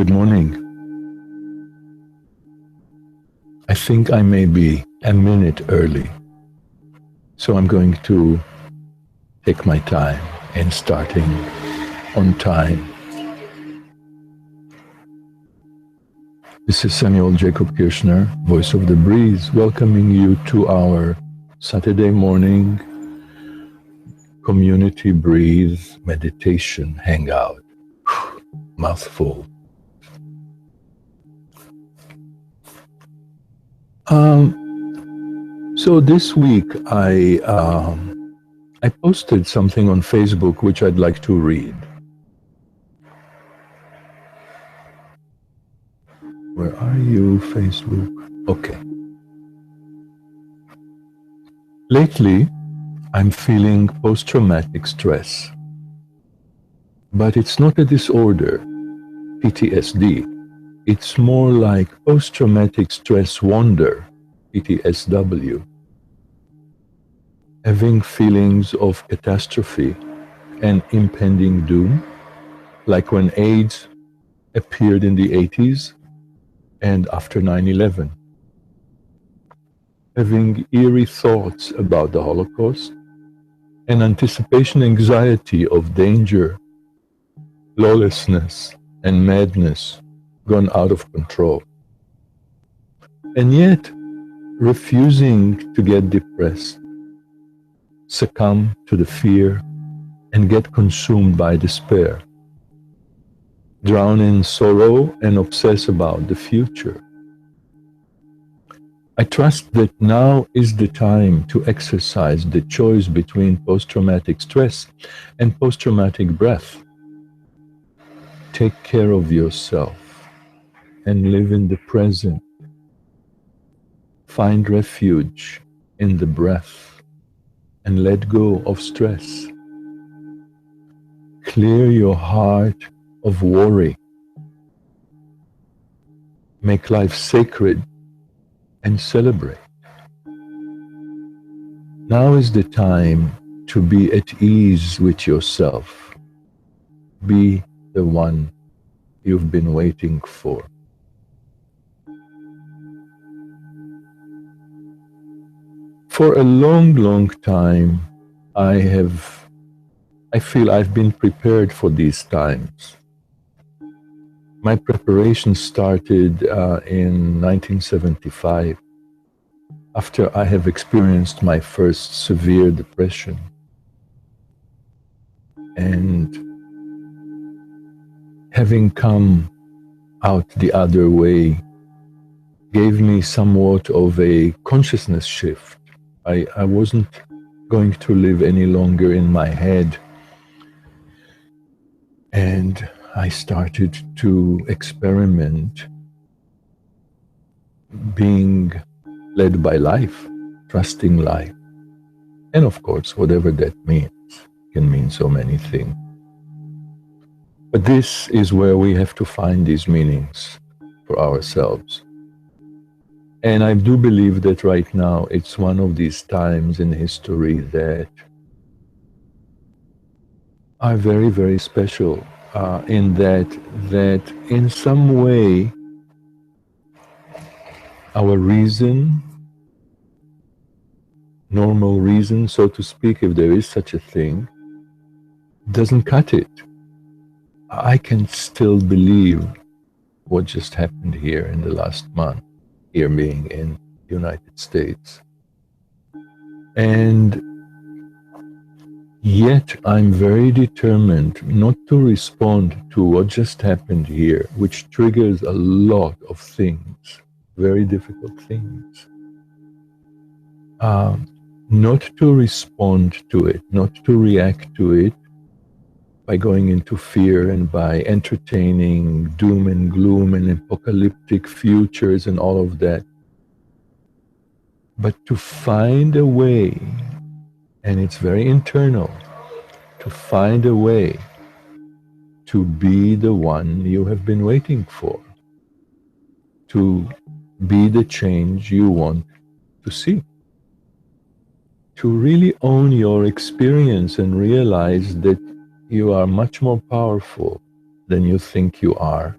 Good morning. I think I may be a minute early, so I'm going to take my time in starting on time. This is Samuel Jacob Kirschner, voice of the Breeze, welcoming you to our Saturday morning community Breeze meditation hangout. Mouthful. So this week I posted something on Facebook which I'd like to read. Where are you, Facebook? Okay. Lately, I'm feeling post-traumatic stress. But it's not a disorder, PTSD. It's more like post-traumatic stress wonder, PTSW. Having feelings of catastrophe and impending doom, like when AIDS appeared in the 80s and after 9/11. Having eerie thoughts about the Holocaust and anticipation anxiety of danger, lawlessness, and madness gone out of control. And yet, refusing to get depressed, succumb to the fear, and get consumed by despair, drown in sorrow and obsess about the future. I trust that now is the time to exercise the choice between post-traumatic stress and post-traumatic breath. Take care of yourself and live in the present. Find refuge in the breath and let go of stress. Clear your heart of worry. Make life sacred and celebrate. Now is the time to be at ease with yourself. Be the one you've been waiting for. For a long, long time, I feel I've been prepared for these times. My preparation started in 1975, after I have experienced my first severe depression. And having come out the other way gave me somewhat of a consciousness shift. I wasn't going to live any longer in my head. And I started to experiment being led by life, trusting life. And of course, whatever that means, can mean so many things. But this is where we have to find these meanings for ourselves. And I do believe that right now it's one of these times in history that are very, very special in that in some way our reason, normal reason, so to speak, if there is such a thing, doesn't cut it. I can still believe what just happened here in the last month, here being in the United States. And yet I'm very determined not to respond to what just happened here, which triggers a lot of things, very difficult things. Not to respond to it, not to react to it by going into fear and by entertaining doom and gloom and apocalyptic futures and all of that, but to find a way, and it's very internal, to find a way to be the one you have been waiting for, to be the change you want to see, to really own your experience and realize that you are much more powerful than you think you are,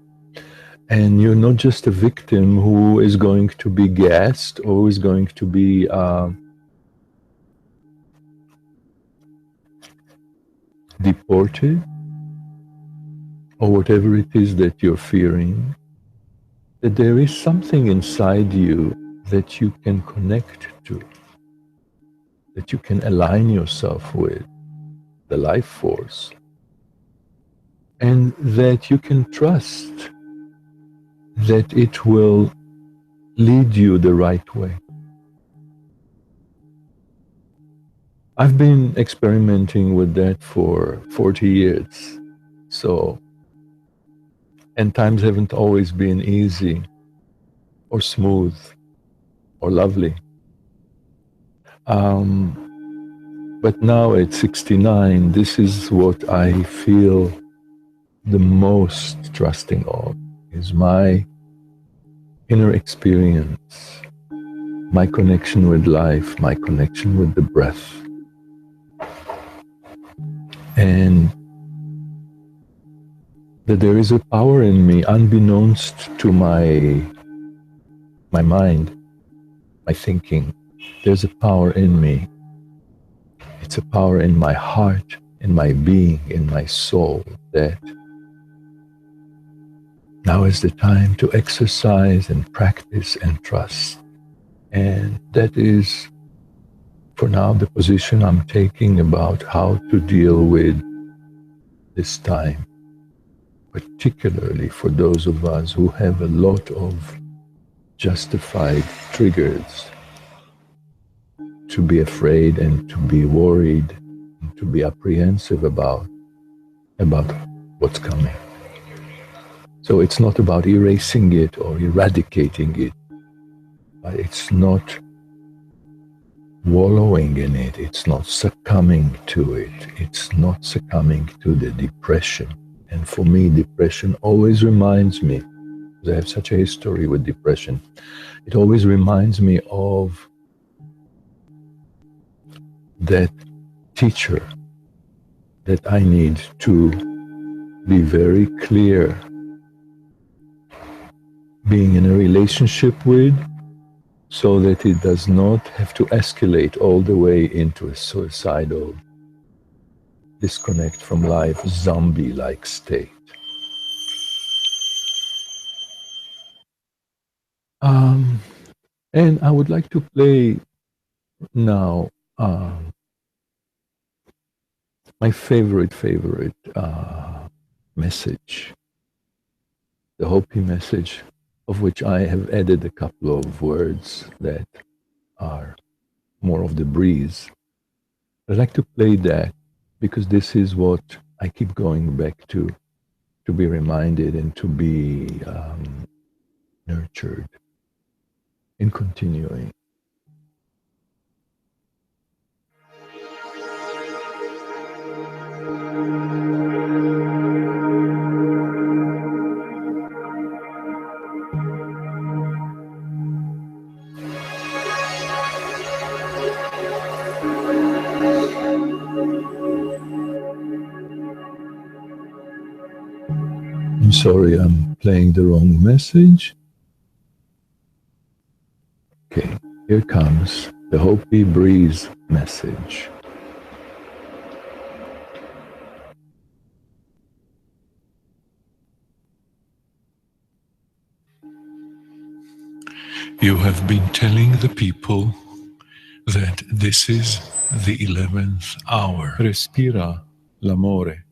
And you're not just a victim who is going to be gassed or who is going to be deported or whatever it is that you're fearing, that there is something inside you that you can connect to, that you can align yourself with, the life force, and that you can trust that it will lead you the right way. I've been experimenting with that for 40 years. So, and times haven't always been easy or smooth or lovely. But now at 69, this is what I feel the most trusting of, is my inner experience, my connection with life, my connection with the breath. And that there is a power in me unbeknownst to my mind, my thinking. There's a power in me. It's a power in my heart, in my being, in my soul, that now is the time to exercise and practice and trust. And that is, for now, the position I'm taking about how to deal with this time, particularly for those of us who have a lot of justified triggers to be afraid and to be worried and to be apprehensive about what's coming. So it's not about erasing it or eradicating it, but it's not wallowing in it, it's not succumbing to it, it's not succumbing to the depression. And for me, depression always reminds me, because I have such a history with depression, it always reminds me of that teacher that I need to be very clear being in a relationship with, so that it does not have to escalate all the way into a suicidal, disconnect from life, zombie-like state. And I would like to play now my favorite message, the Hopi message, of which I have added a couple of words that are more of the breeze. I'd like to play that because this is what I keep going back to be reminded and to be nurtured in continuing. I'm sorry, I'm playing the wrong message. Okay, here comes the Hopi Breeze message. You have been telling the people that this is the 11th hour. Respira, l'amore.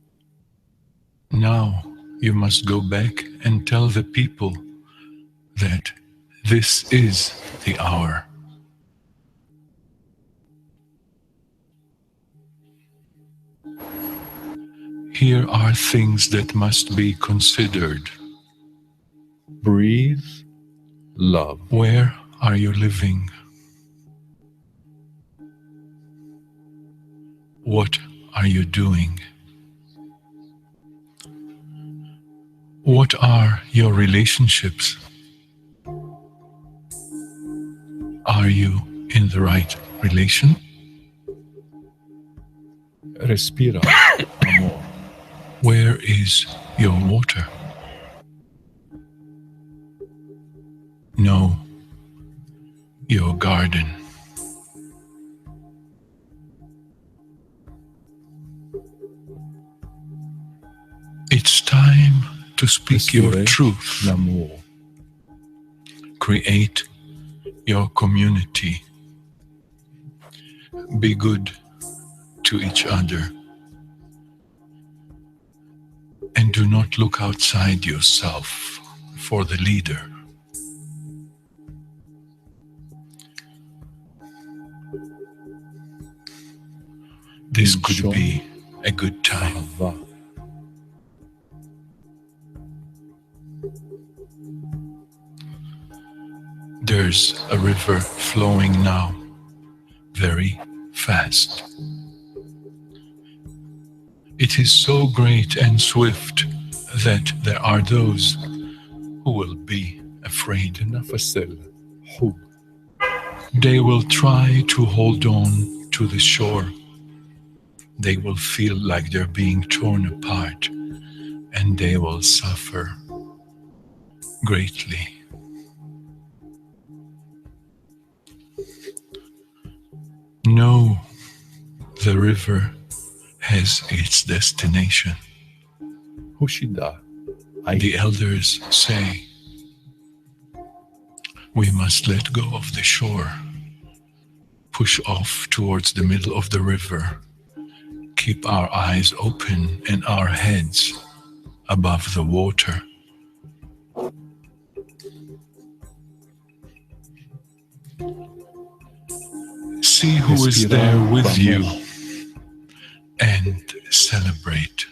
Now you must go back and tell the people that this is the hour. Here are things that must be considered. Breathe, love. Where are you living? What are you doing? What are your relationships? Are you in the right relation? Respira, amor. Where is your water? know your garden. It's time to speak your truth. L'amour. Create your community. Be good to each other. And do not look outside yourself for the leader. This could be a good time. There's a river flowing now, very fast. It is so great and swift that there are those who will be afraid. They will try to hold on to the shore. They will feel like they're being torn apart, and they will suffer greatly. No, the river has its destination. The elders say, we must let go of the shore, push off towards the middle of the river, keep our eyes open and our heads above the water. See who is there with you and celebrate.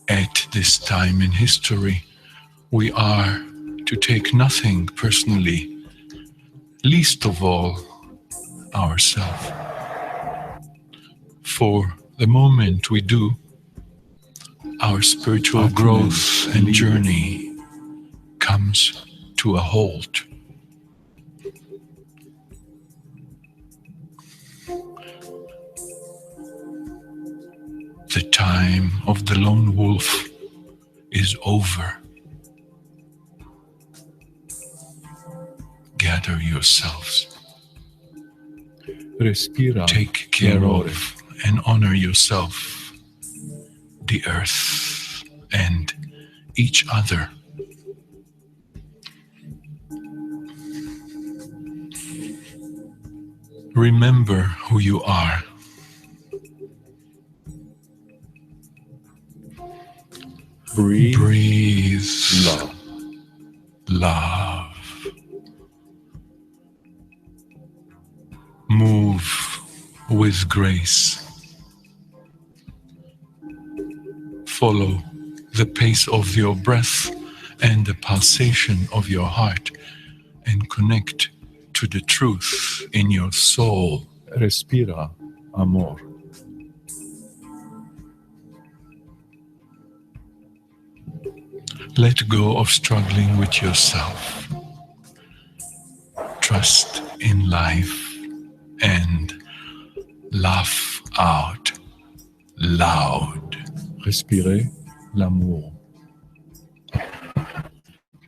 At this time in history, we are to take nothing personally, least of all ourselves. For the moment we do, our spiritual growth and journey comes to a halt. The time of the lone wolf is over. Gather yourselves. Respira. Take care of and honor yourself, the earth, and each other. Remember who you are. Breathe. Love. Love. Move with grace. Follow the pace of your breath and the pulsation of your heart, and connect to the truth in your soul. Respira, amor. Let go of struggling with yourself. Trust in life and laugh out loud. Respirez l'amour.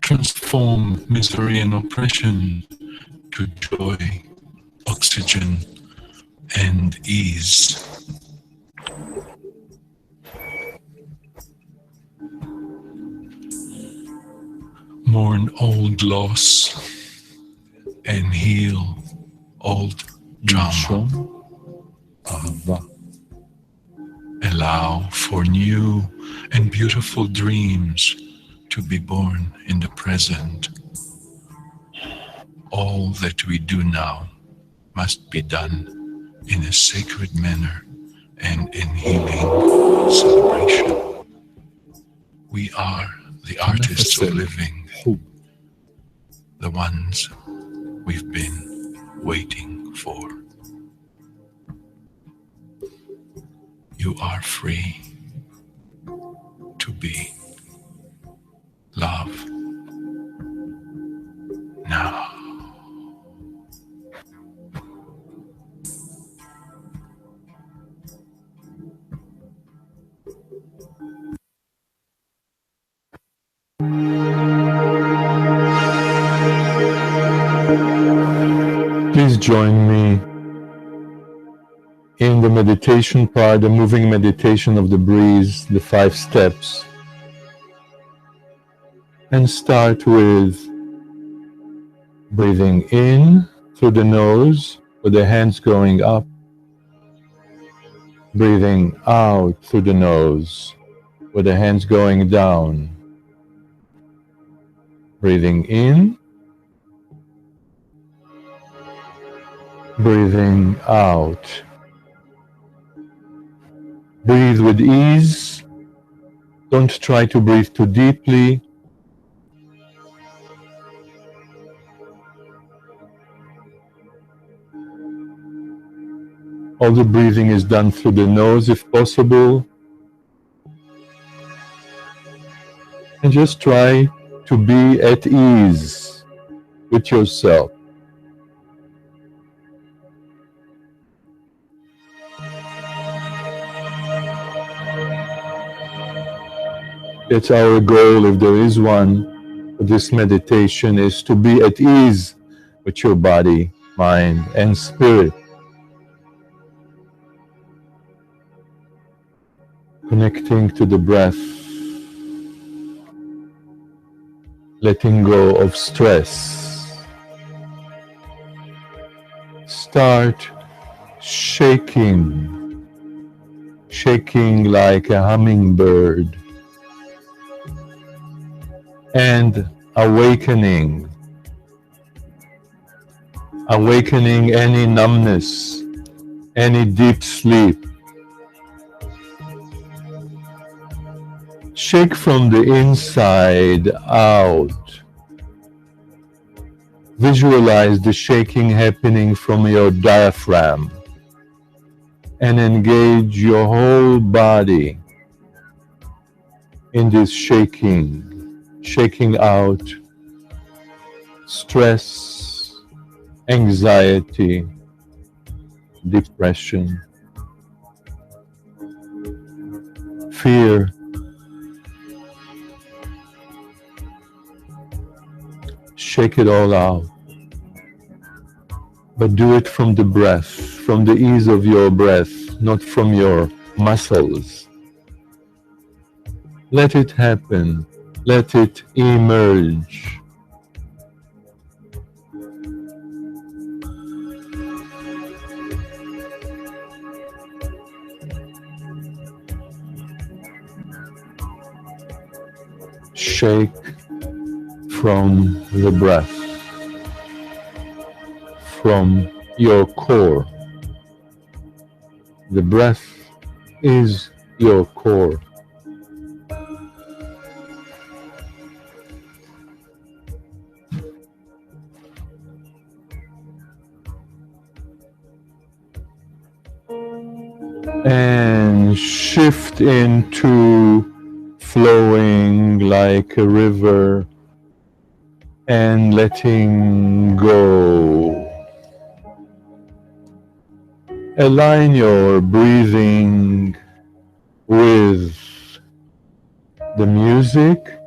Transform misery and oppression to joy, oxygen, and ease. Mourn old loss and heal old trauma. Allow for new and beautiful dreams to be born in the present. All that we do now must be done in a sacred manner and in healing celebration. We are the artists of living, the ones we've been waiting for. You are free to be love now. please join me in the meditation part, the moving meditation of the breeze, the 5 steps. And start with breathing in through the nose with the hands going up. Breathing out through the nose with the hands going down. Breathing in. Breathing out. Breathe with ease. Don't try to breathe too deeply. All the breathing is done through the nose if possible. And just try to be at ease with yourself. That's our goal, if there is one, for this meditation, is to be at ease with your body, mind, and spirit. Connecting to the breath. Letting go of stress. Start shaking. Shaking like a hummingbird. And awakening. Awakening any numbness, any deep sleep. Shake from the inside out. Visualize the shaking happening from your diaphragm and engage your whole body in this shaking, shaking out stress, anxiety, depression, fear. Shake it all out. But do it from the breath, from the ease of your breath, not from your muscles. Let it happen. Let it emerge. Shake from the breath, from your core. The breath is your core. And shift into flowing like a river and letting go. Align your breathing with the music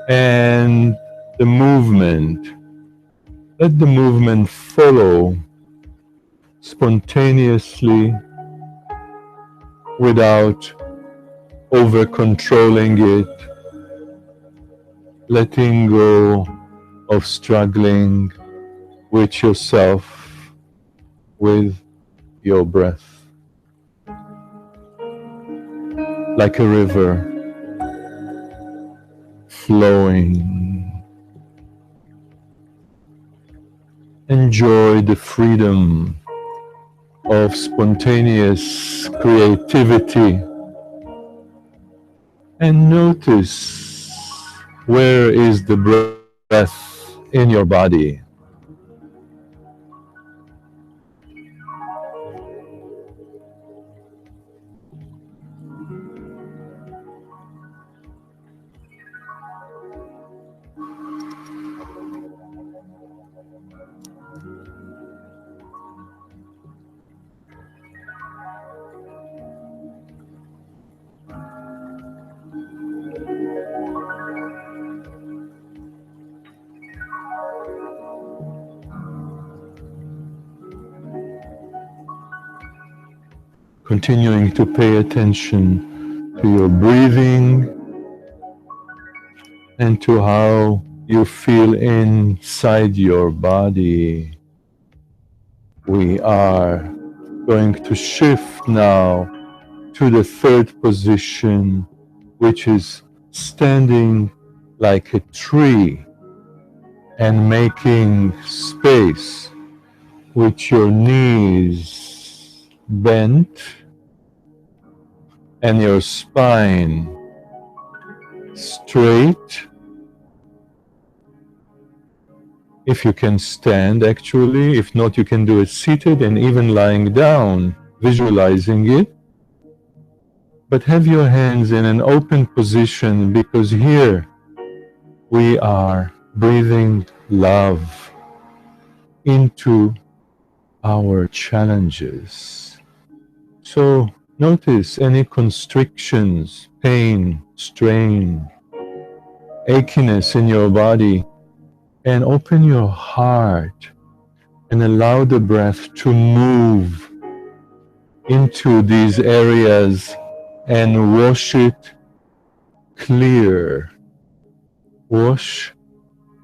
and the movement. Let the movement follow spontaneously without over controlling it, letting go of struggling with yourself, with your breath. Like a river flowing. Enjoy the freedom of spontaneous creativity and notice where is the breath in your body. continuing to pay attention to your breathing and to how you feel inside your body. We are going to shift now to the third position, which is standing like a tree and making space with your knees bent and your spine straight. If you can stand, actually. If not, you can do it seated and even lying down, visualizing it. But have your hands in an open position, because here we are breathing love into our challenges. So notice any constrictions, pain, strain, achiness in your body, and open your heart and allow the breath to move into these areas and wash it clear. Wash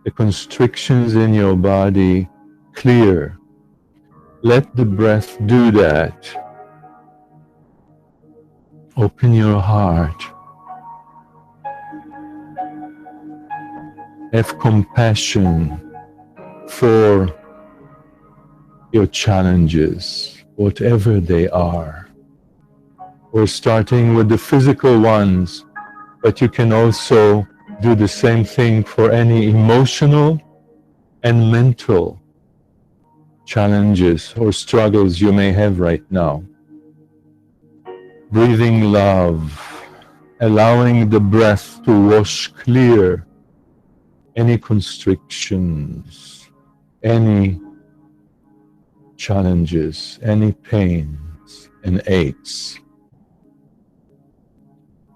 the constrictions in your body clear. Let the breath do that. Open your heart. Have compassion for your challenges, whatever they are. We're starting with the physical ones, but you can also do the same thing for any emotional and mental challenges or struggles you may have right now. Breathing love, allowing the breath to wash clear any constrictions, any challenges, any pains and aches.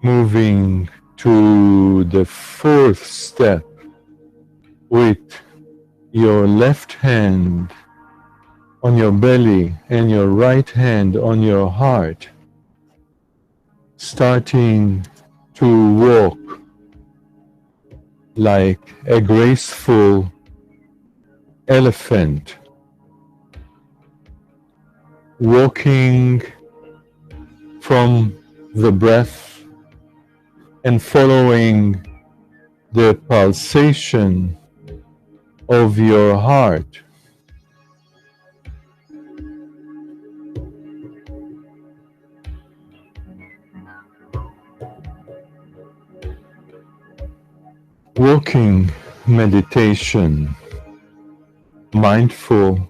Moving to the fourth step with your left hand on your belly and your right hand on your heart, starting to walk like a graceful elephant, walking from the breath and following the pulsation of your heart. Walking meditation, mindful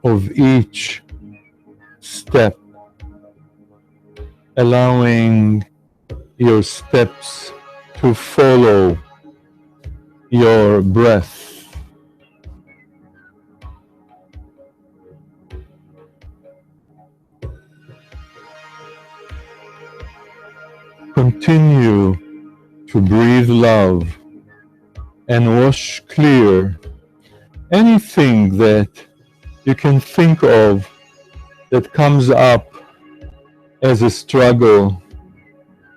of each step, allowing your steps to follow your breath. Continue to breathe love and wash clear anything that you can think of that comes up as a struggle,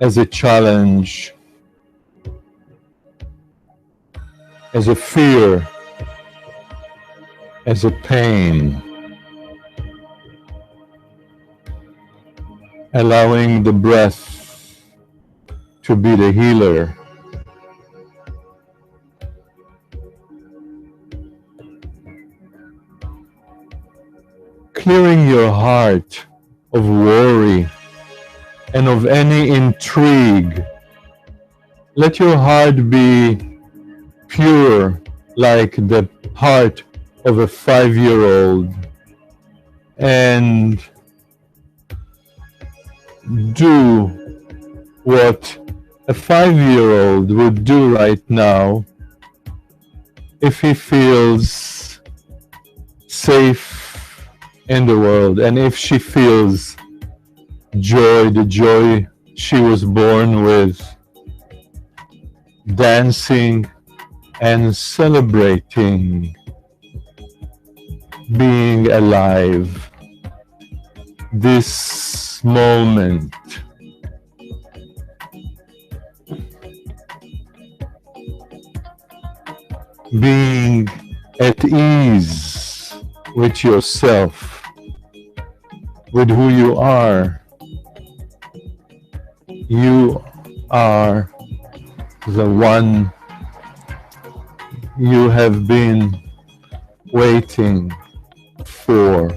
as a challenge, as a fear, as a pain. Allowing the breath to be the healer. Clearing your heart of worry and of any intrigue. Let your heart be pure like the heart of a 5-year-old, and do what a 5-year-old would do right now if he feels safe in the world, and if she feels joy, the joy she was born with, dancing and celebrating being alive. This this moment. Being at ease with yourself, with who you are. You are the one you have been waiting for.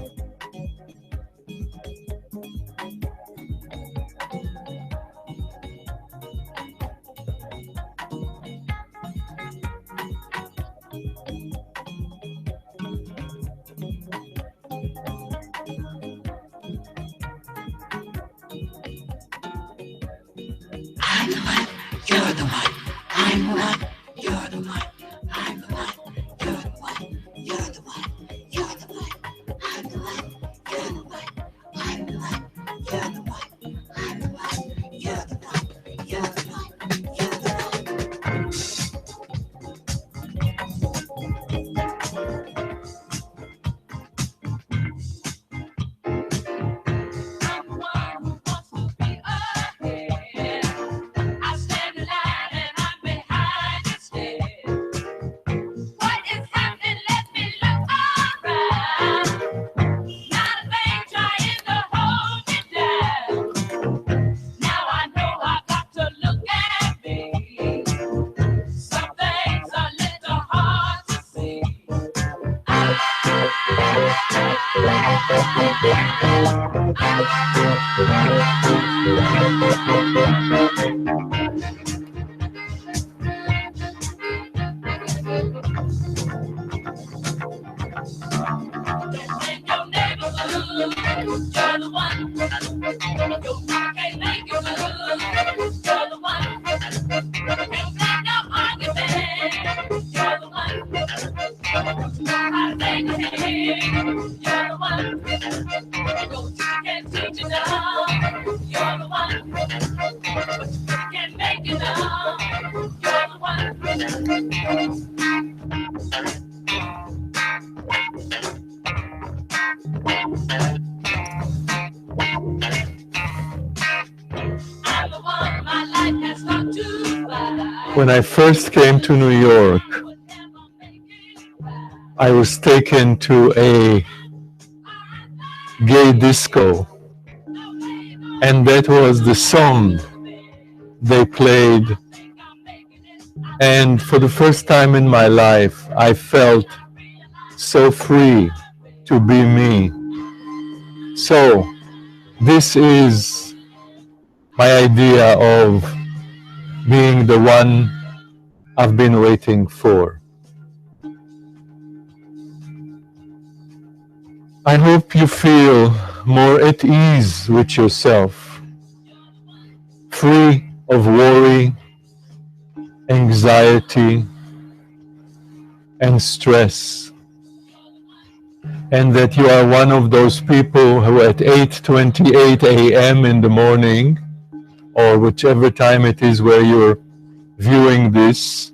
When I first came to New York, I was taken to a gay disco, and that was the song they played. And for the first time in my life, I felt so free to be me. So this is my idea of being the one I've been waiting for. I hope you feel more at ease with yourself, free of worry, anxiety, and stress, and that you are one of those people who at 8:28 a.m. in the morning, or whichever time it is where you're viewing this,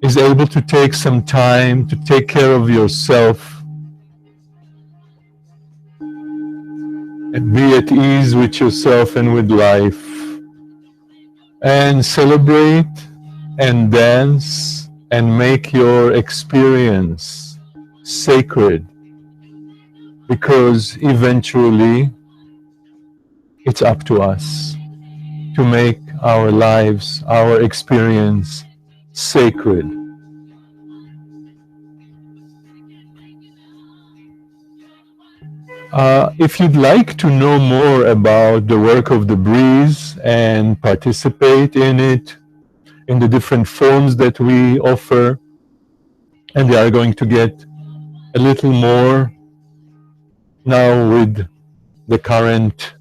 is able to take some time to take care of yourself and be at ease with yourself and with life, and celebrate and dance and make your experience sacred, because eventually it's up to us to make our lives, our experience sacred. If you'd like to know more about the work of the Breeze and participate in it, in the different forms that we offer, and they are going to get a little more now with the current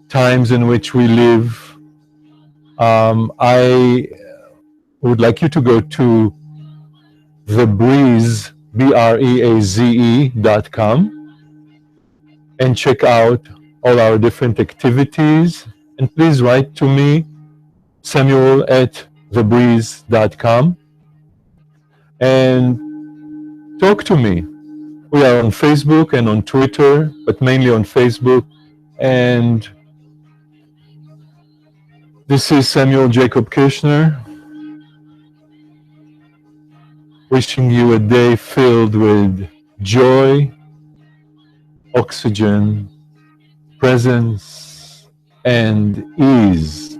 times in which we live, I would like you to go to thebreeze, BREAZE.com, and check out all our different activities. And please write to me, Samuel at thebreeze.com, and talk to me. We are on Facebook and on Twitter, but mainly on Facebook. And this is Samuel Jacob Kirschner, wishing you a day filled with joy, oxygen, presence, and ease.